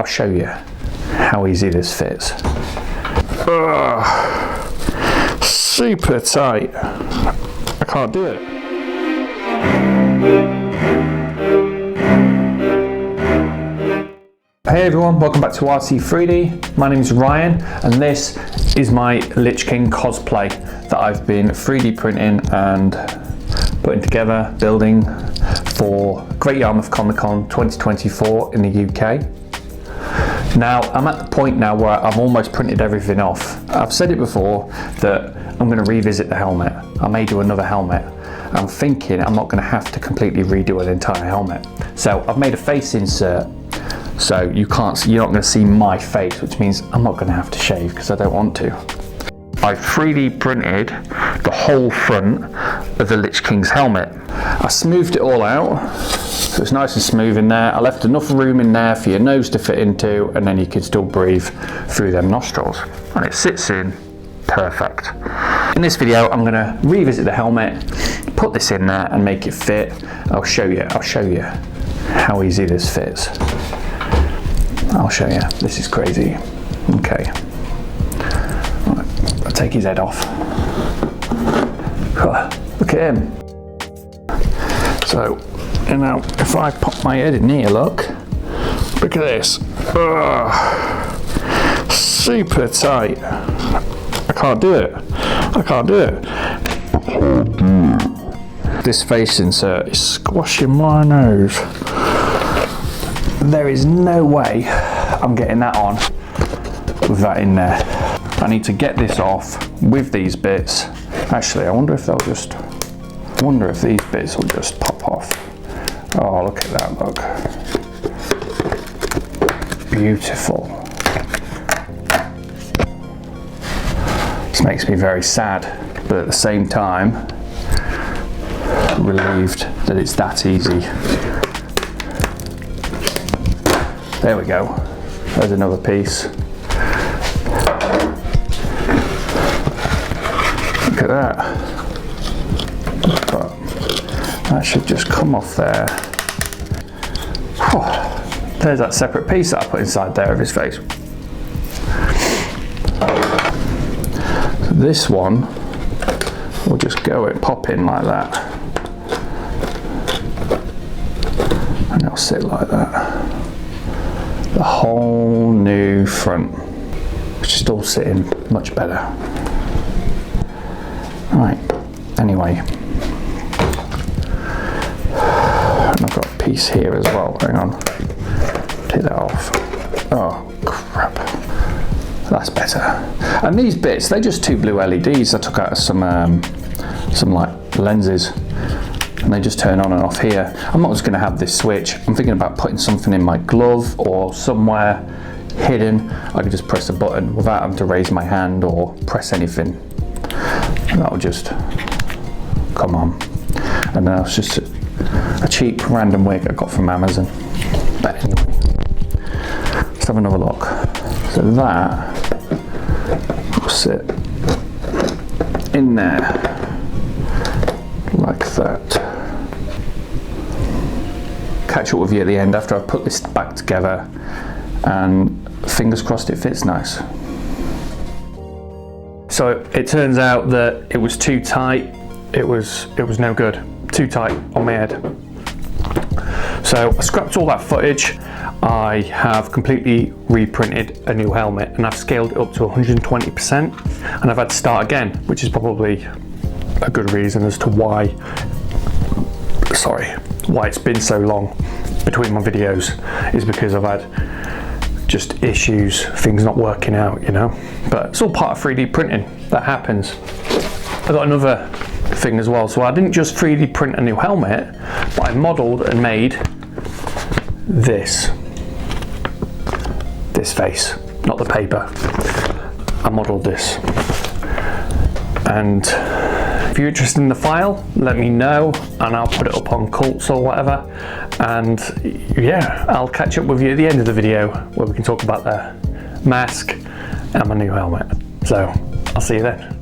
I'll show you how easy this fits. Super tight. I can't do it. Hey everyone, welcome back to RT3D. My name is Ryan and this is my Lich King cosplay that I've been 3D printing and putting together, building for Great Yarmouth Comic Con 2024 in the UK. Now, I'm at the point now where I've almost printed everything off. I've said it before that I'm going to revisit the helmet. I may do another helmet. I'm thinking I'm not going to have to completely redo an entire helmet. So I've made a face insert. So you're not going to see my face, which means I'm not going to have to shave because I don't want to. I 3D printed the whole front of the Lich King's helmet. I smoothed it all out, so it's nice and smooth in there. I left enough room in there for your nose to fit into, and then you can still breathe through them nostrils. And it sits in perfect. In this video, I'm going to revisit the helmet, put this in there and make it fit. I'll show you how easy this fits. I'll show you. This is crazy. Okay. Right. I'll take his head off. Look at him. So, you know, if I pop my head in here, look at this. Super tight. I can't do it. I can't do it. This face insert is squashing my nose. There is no way I'm getting that on with that in there. I need to get this off with these bits. Actually, I wonder if these bits will just pop off. Oh, look at that, look. Beautiful. This makes me very sad, but at the same time, relieved that it's that easy. There we go. There's another piece. Look at that. But that should just come off there. There's that separate piece that I put inside there of his face. So this one will just pop in like that. And it'll sit like that. The whole new front, which is all sitting much better. Right, anyway. And I've got a piece here as well, hang on. Take that off. Oh, crap. That's better. And these bits, they're just two blue LEDs I took out of some like lenses. And they just turn on and off here. I'm not just going to have this switch. I'm thinking about putting something in my glove or somewhere hidden. I could just press a button without having to raise my hand or press anything. And that'll just come on. And then it's just a cheap random wig I got from Amazon. But anyway, let's have another look. So that will sit in there like that. Catch up with you at the end after I've put this back together, and fingers crossed it fits nice. So it turns out that it was too tight. It was no good. Too tight on my head. So I scrapped all that footage. I have completely reprinted a new helmet and I've scaled it up to 120%, and I've had to start again, which is probably a good reason as to why it's been so long between my videos, is because I've had just issues, things not working out, you know. But it's all part of 3D printing, that happens. I got another thing as well. So I didn't just 3D print a new helmet, but I modeled and made this face, not the paper. I modeled this. And if you're interested in the file, let me know and I'll put it up on Cults or whatever. And yeah, I'll catch up with you at the end of the video where we can talk about the mask and my new helmet. So I'll see you then.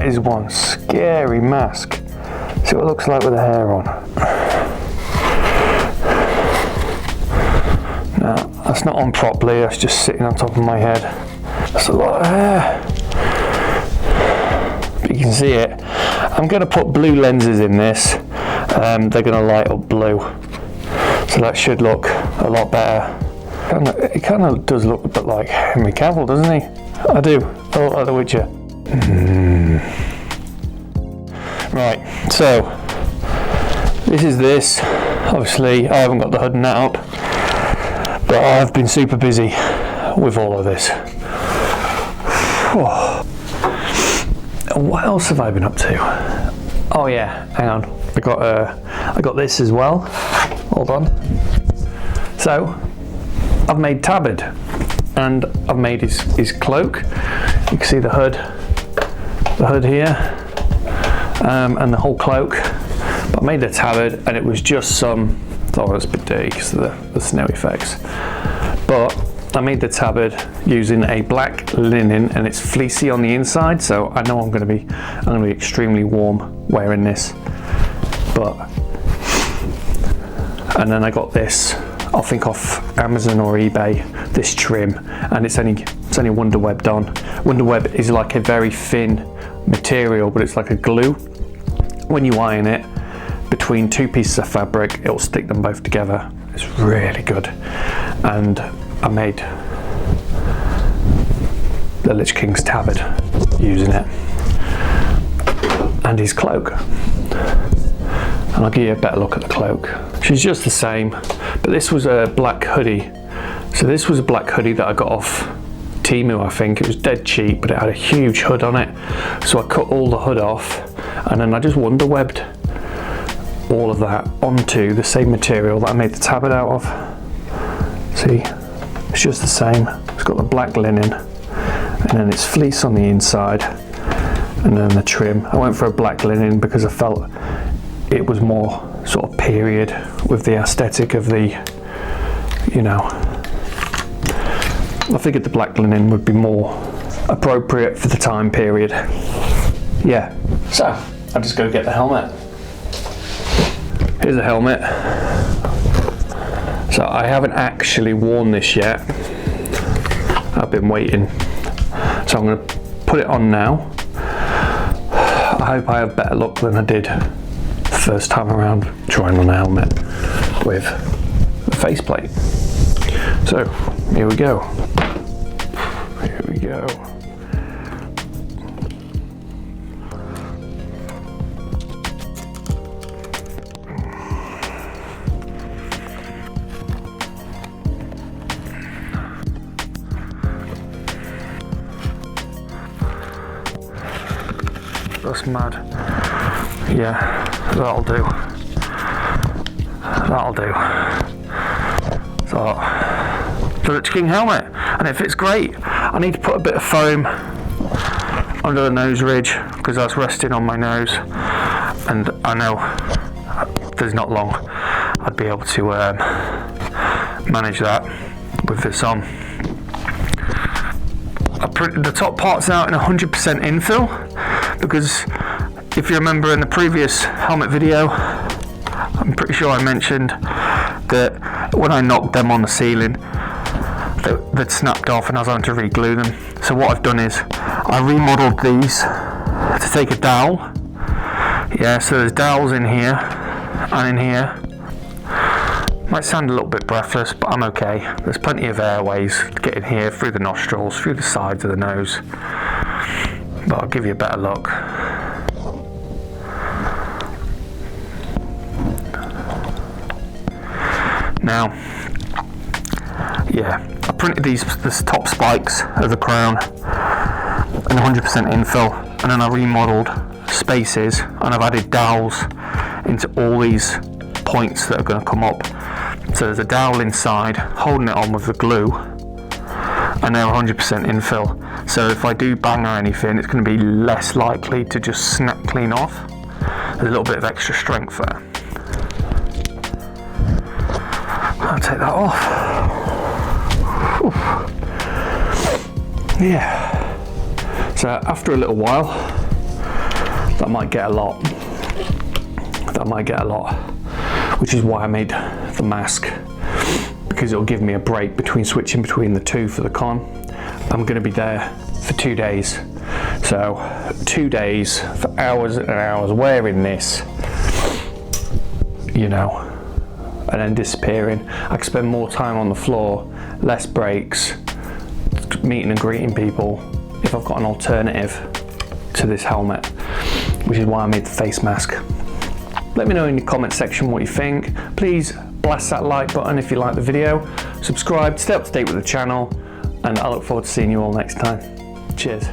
That is one scary mask. See what it looks like with the hair on. No, that's not on properly, that's just sitting on top of my head. That's a lot of hair. But you can see it. I'm going to put blue lenses in this. They're going to light up blue. So that should look a lot better. It kind of does look a bit like Henry Cavill, doesn't he? I do. I look like the Witcher. Right, so this is this. Obviously, I haven't got the hood and that up, but I've been super busy with all of this. What else have I been up to? Oh yeah, hang on. I got this as well. Hold on. So I've made Tabard, and I've made his cloak. You can see the hood here, and the whole cloak. But I made the Tabard, and it was just some. I thought it was a bit dirty because of the snow effects. But I made the Tabard using a black linen, and it's fleecy on the inside, so I know I'm going to be extremely warm wearing this. And then I got this, I think off Amazon or eBay, this trim, and it's only Wonder Webbed on. Wonder Web is like a very thin material, but it's like a glue. When you iron it between two pieces of fabric, it'll stick them both together. It's really good. And I made the Lich King's tabard using it, and his cloak. And I'll give you a better look at the cloak. She's just the same, but this was a black hoodie. So this was a black hoodie that I got off Temu, I think. It was dead cheap, but it had a huge hood on it. So I cut all the hood off, and then I just wonder webbed all of that onto the same material that I made the tabard out of. See, it's just the same. It's got the black linen, and then it's fleece on the inside, and then the trim. I went for a black linen because I felt it was more sort of period with the aesthetic of the, you know, I figured the black linen would be more appropriate for the time period. Yeah, so I'll just go get the helmet. Here's the helmet. So I haven't actually worn this yet. I've been waiting. So I'm going to put it on now. I hope I have better luck than I did the first time around trying on a helmet with the faceplate. So here we go. Here we go. That's mad. Yeah, that'll do. That'll do. So, the Lich King helmet, and it fits great. I need to put a bit of foam under the nose ridge because that's resting on my nose, and I know there's not long I'd be able to manage that with this on. I printed the top parts out in 100% infill because if you remember in the previous helmet video, I'm pretty sure I mentioned that when I knocked them on the ceiling, they'd snapped off and I was having to re-glue them. So what I've done is I remodeled these to take a dowel. Yeah, so there's dowels in here and in here. Might sound a little bit breathless, but I'm okay. There's plenty of airways to get in here, through the nostrils, through the sides of the nose. But I'll give you a better look. Now, yeah, I printed this top spikes of the crown in 100% infill, and then I remodeled spaces, and I've added dowels into all these points that are going to come up. So there's a dowel inside holding it on with the glue, and they're 100% infill. So if I do bang or anything, it's going to be less likely to just snap clean off. There's a little bit of extra strength there. I'll take that off. Oof. Yeah. So after a little while, that might get a lot. Which is why I made the mask, because it'll give me a break between switching between the two for the con. I'm going to be there for 2 days. So 2 days for hours and hours wearing this, you know, and then disappearing. I can spend more time on the floor, less breaks, meeting and greeting people if I've got an alternative to this helmet, which is why I made the face mask. Let me know in the comment section what you think. Please blast that like button if you like the video. Subscribe, stay up to date with the channel, and I look forward to seeing you all next time. Cheers.